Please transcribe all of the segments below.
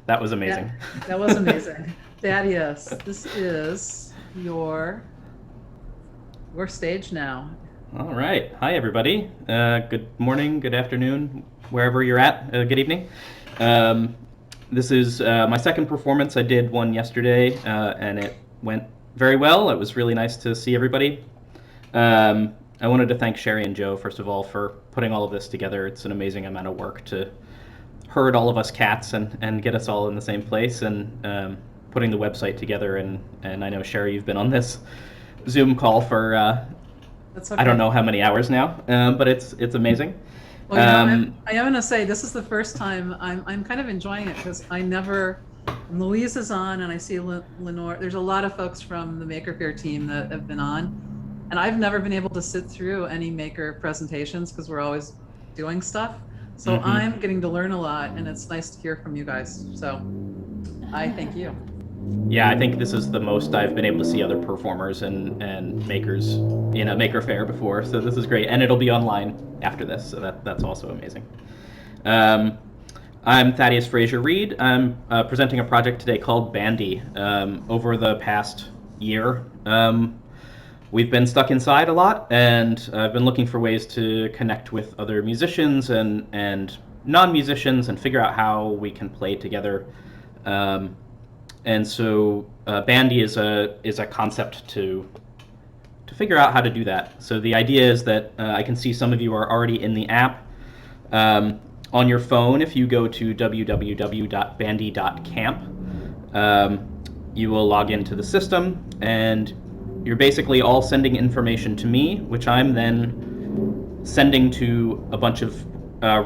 That was amazing. That was amazing. Thaddeus, this is your stage now. All right. Hi, everybody. Good morning, good afternoon, wherever you're at. Good evening. Um, this is my second performance. I did one yesterday, and it went very well. It was really nice to see everybody. I wanted to thank Sherry and Joe, first of all, for putting all of this together. It's an amazing amount of work to herd all of us cats and get us all in the same place and putting the website together. And I know, Sherry, you've been on this Zoom call for That's I don't okay. know how many hours now, but it's amazing. Well, Um, I am going to say this is the first time I'm kind of enjoying it because I never, when Louise is on and I see Lenore, there's a lot of folks from the Maker Faire team that have been on, and I've never been able to sit through any Maker presentations because we're always doing stuff. So mhm. I'm getting to learn a lot, and it's nice to hear from you guys. So I thank you. Yeah, I think this is the most I've been able to see other performers and makers in a Maker Faire before, so this is great. And it'll be online after this, so that's also amazing. Um, I'm Thadeus Frazier-Reed. I'm presenting a project today called Bandy. Over the past year, we've been stuck inside a lot, and I've been looking for ways to connect with other musicians and non-musicians and figure out how we can play together. Um, and so Bandy is a concept to figure out how to do that. So the idea is that I can see some of you are already in the app. On your phone, if you go to www.bandy.camp, you will log into the system, and you're basically all sending information to me, which I'm then sending to a bunch of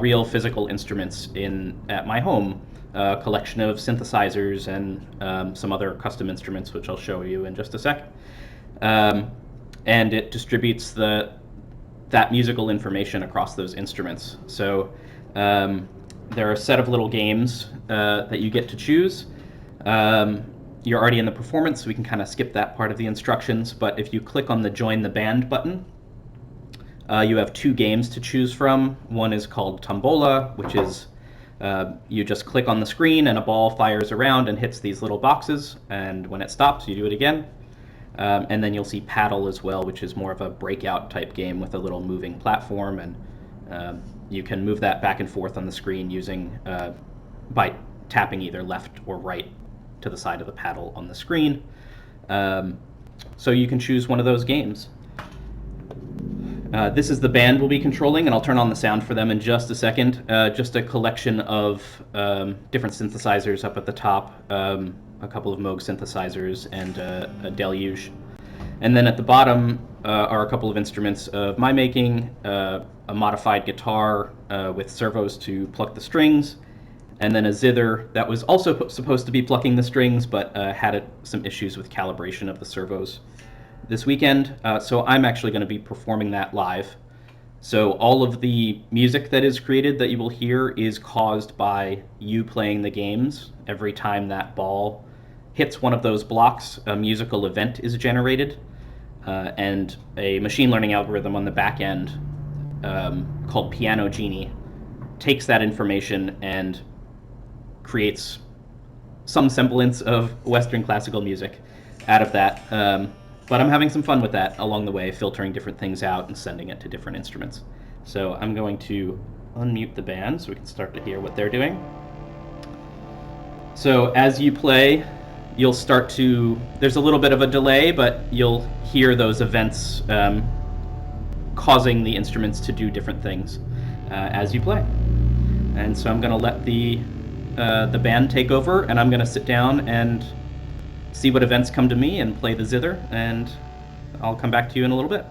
real physical instruments in at my home, a collection of synthesizers and some other custom instruments, which I'll show you in just a sec. Um, and it distributes that musical information across those instruments. So there are a set of little games that you get to choose. Um, you're already in the performance, so we can kind of skip that part of the instructions. But if you click on the Join the Band button, you have two games to choose from. One is called Tombola, which is you just click on the screen and a ball fires around and hits these little boxes. And when it stops, you do it again. And then you'll see Paddle as well, which is more of a breakout type game with a little moving platform, and you can move that back and forth on the screen using by tapping either left or right to the side of the paddle on the screen. So you can choose one of those games. This is the band we'll be controlling, and I'll turn on the sound for them in just a second. Just a collection of different synthesizers up at the top, a couple of Moog synthesizers, and a Deluge. And then at the bottom are a couple of instruments of my making, a modified guitar with servos to pluck the strings, and then a zither that was also supposed to be plucking the strings, but had some issues with calibration of the servos this weekend. So I'm actually going to be performing that live. So all of the music that is created that you will hear is caused by you playing the games. Every time that ball hits one of those blocks, a musical event is generated, and a machine learning algorithm on the back end called Piano Genie takes that information and creates some semblance of Western classical music out of that. But I'm having some fun with that along the way, filtering different things out and sending it to different instruments. So I'm going to unmute the band so we can start to hear what they're doing. So as you play, you'll start to, there's a little bit of a delay, but you'll hear those events causing the instruments to do different things as you play. And so I'm going to let the band take over, and I'm going to sit down and see what events come to me and play the zither, and I'll come back to you in a little bit.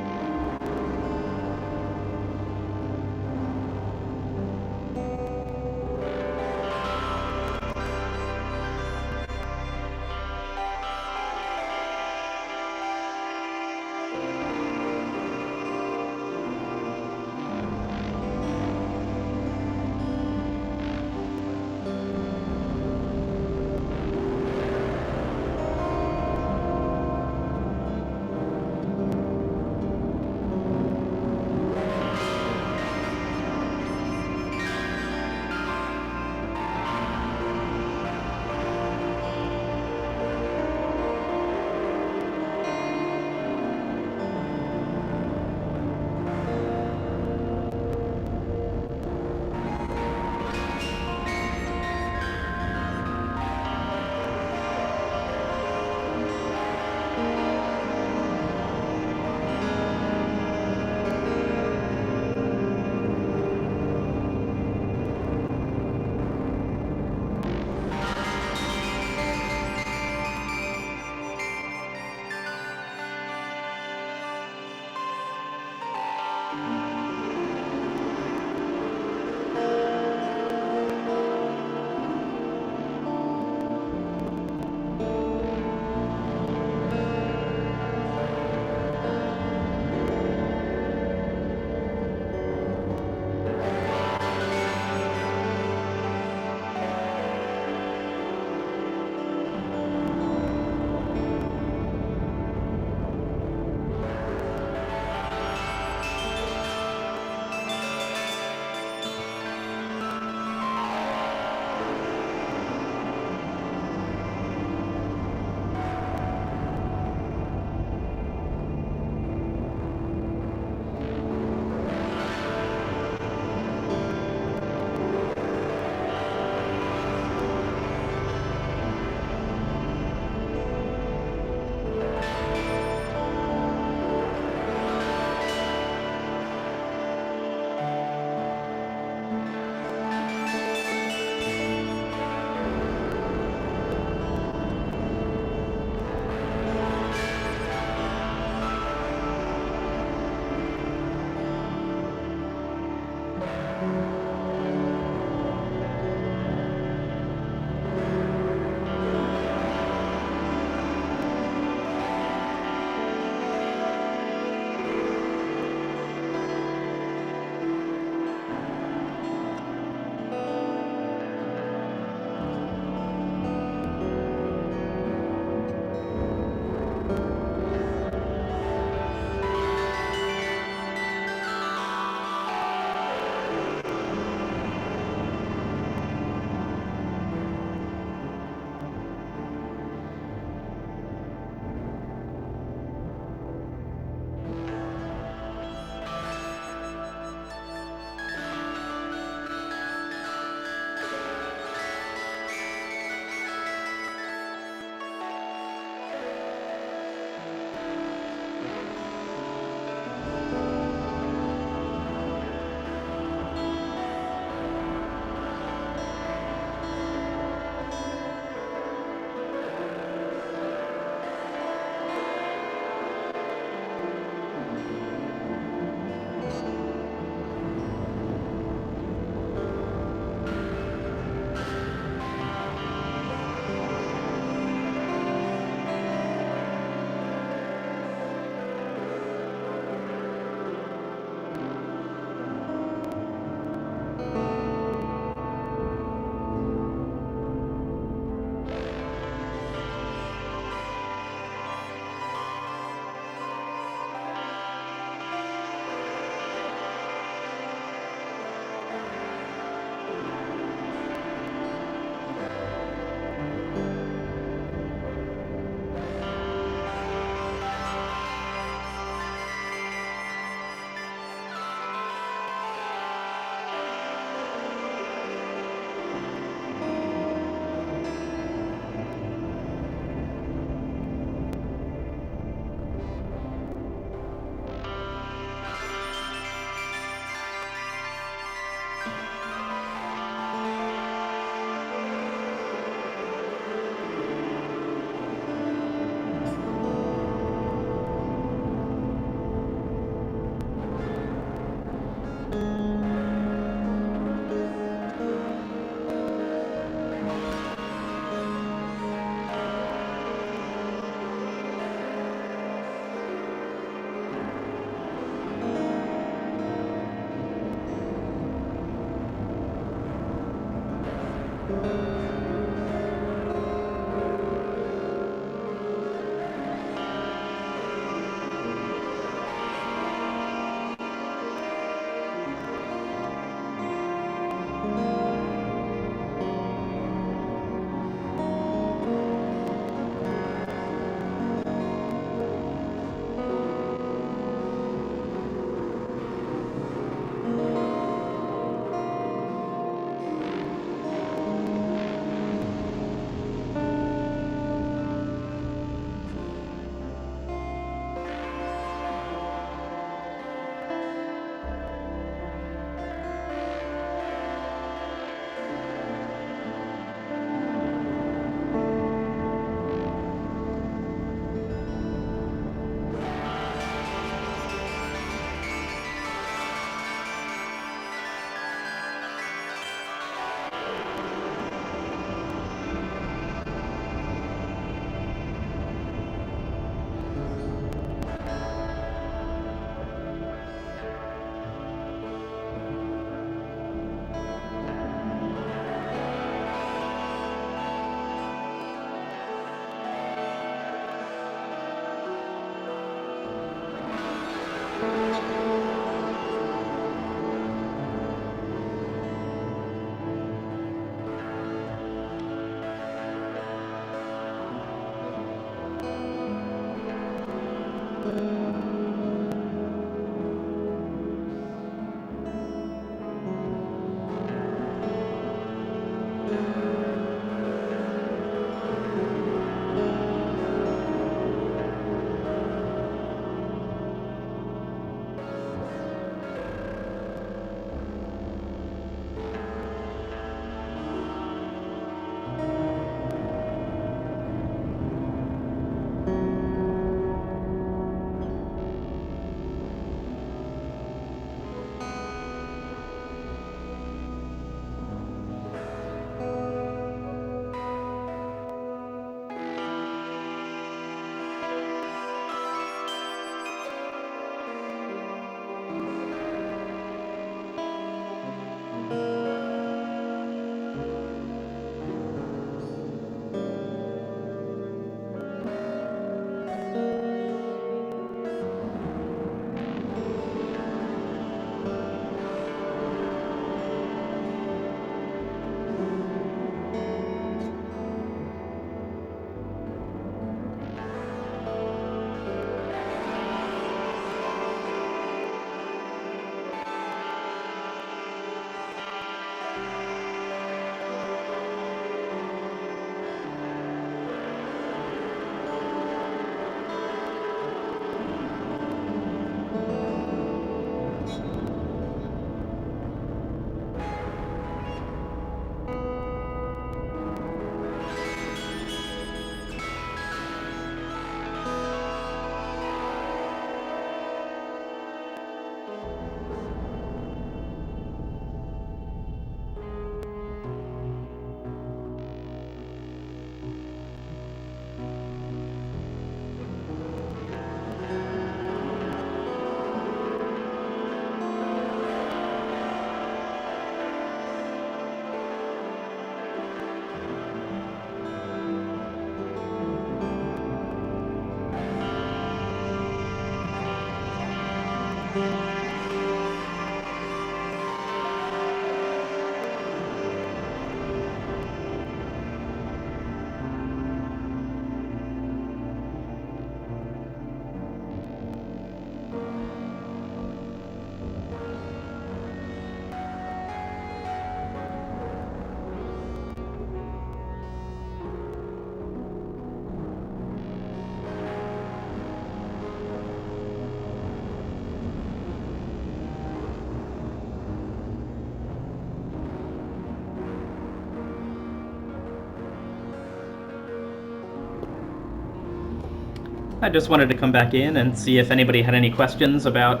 I just wanted to come back in and see if anybody had any questions about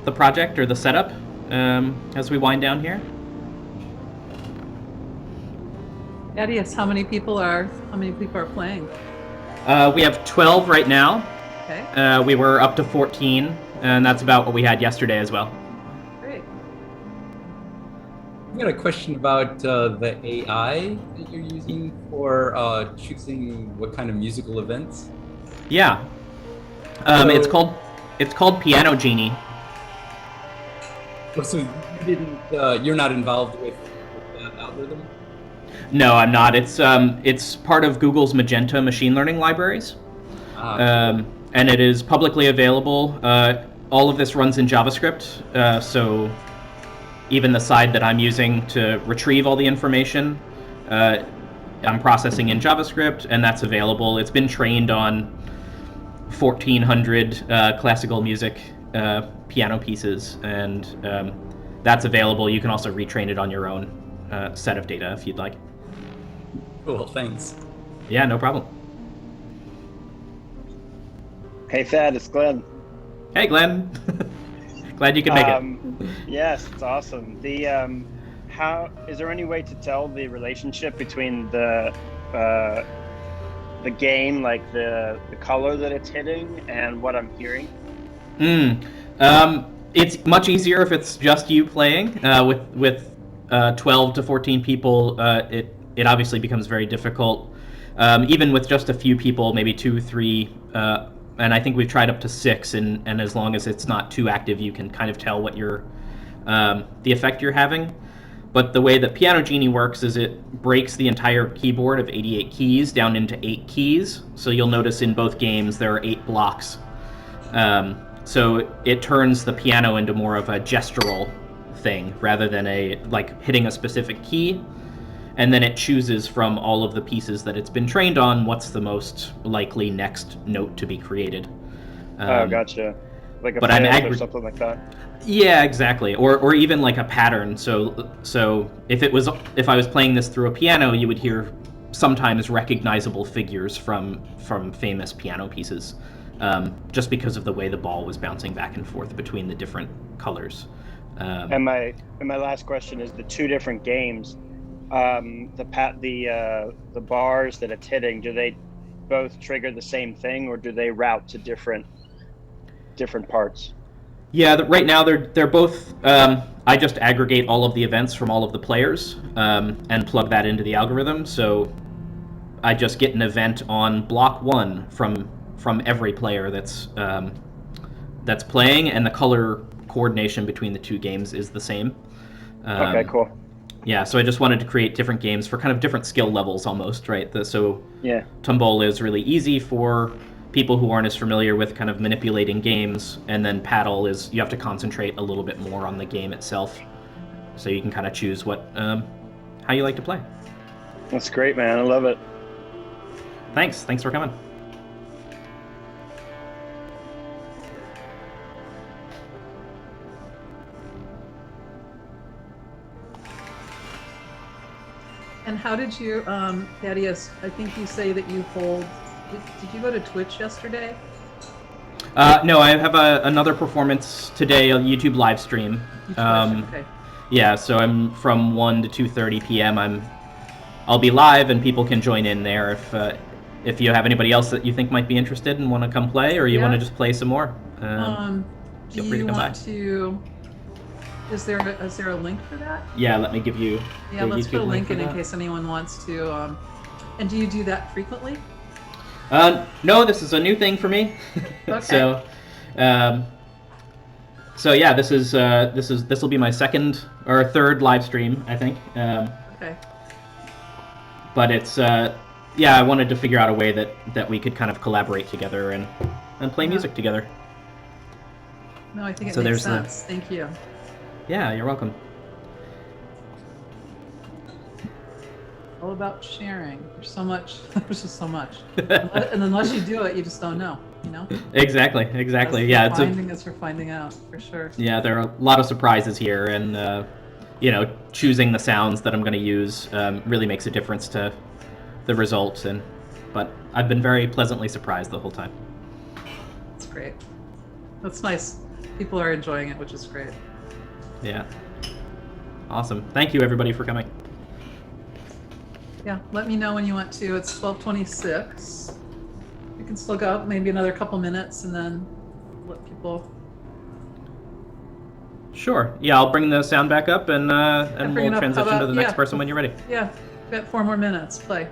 the project or the setup as we wind down here. Thaddeus, how many people are playing? We have 12 right now. Okay. We were up to 14, and that's about what we had yesterday as well. Great. I've got a question about the AI that you're using for choosing what kind of musical events. Yeah. It's So, called Piano Genie. so you're not involved with that algorithm? No, I'm not. It's part of Google's Magenta machine learning libraries, Ah, cool. and it is publicly available. All of this runs in JavaScript, so even the side that I'm using to retrieve all the information, uh, I'm processing in JavaScript, and that's available. It's been trained on 1,400 classical music piano pieces, and that's available. You can also retrain it on your own set of data if you'd like. Cool, thanks. Yeah, no problem. Hey Thad, it's Glenn. Hey, Glenn. Glad you could make it. Yes, it's awesome. How is there any way to tell the relationship between the game, like the color that it's hitting, and what I'm hearing? It's much easier if it's just you playing. With 12 to 14 people, it obviously becomes very difficult. Even with just a few people, maybe two, three, and I think we've tried up to six. And as long as it's not too active, you can kind of tell what the effect you're having. But the way that Piano Genie works is it breaks the entire keyboard of 88 keys down into 8 keys. So you'll notice in both games there are 8 blocks. So it turns the piano into more of a gestural thing rather than like hitting a specific key. And then it chooses from all of the pieces that it's been trained on what's the most likely next note to be created. Oh, gotcha. Like a but I'm fifth or something like that. Yeah, exactly. Or even like a pattern. So if I was playing this through a piano, you would hear sometimes recognizable figures from famous piano pieces, just because of the way the ball was bouncing back and forth between the different colors. And my last question is the two different games. The bars that it's hitting, do they both trigger the same thing, or do they route to different parts? Yeah, right now they're both. I just aggregate all of the events from all of the players and plug that into the algorithm. So I just get an event on block 1 from every player that's playing, and the color coordination between the two games is the same. Okay, cool. Yeah, so I just wanted to create different games for kind of different skill levels almost, right? So yeah, Tombola is really easy for people who aren't as familiar with kind of manipulating games, and then Paddle is you have to concentrate a little bit more on the game itself, so you can kind of choose how you like to play. That's great, man. I love it. Thanks for coming. And how did you, Thaddeus, I think you say that you hold, did you go to Twitch yesterday? No, I have another performance today, a YouTube live stream. Okay. Yeah, so I'm from 1 to 2:30 p.m. I'll be live, and people can join in there if you have anybody else that you think might be interested and want to come play, or you want to just play some more. Feel free to come by. Is there a link for that? Yeah, let me give you. Yeah, let's put a link in case anyone wants to. And do you do that frequently? No, this is a new thing for me. Okay. So yeah, this will be my second or third live stream, I think. Okay. But it's yeah, I wanted to figure out a way that we could kind of collaborate together and play music together. No, I think it makes sense. Thank you. Yeah, you're welcome. All about sharing. There's so much. There's just so much. And unless you do it, you just don't know. You know. Exactly. It's for finding out, for sure. Yeah, there are a lot of surprises here, and choosing the sounds that I'm going to use really makes a difference to the results. But I've been very pleasantly surprised the whole time. That's great. That's nice. People are enjoying it, which is great. Yeah. Awesome. Thank you, everybody, for coming. Yeah, let me know when you want to. It's 12:26. We can still go maybe another couple minutes and then let people. Sure. Yeah, I'll bring the sound back up and bring we'll it up. How transition to about- the next yeah. person when you're ready. Yeah, got 4 more minutes. Play.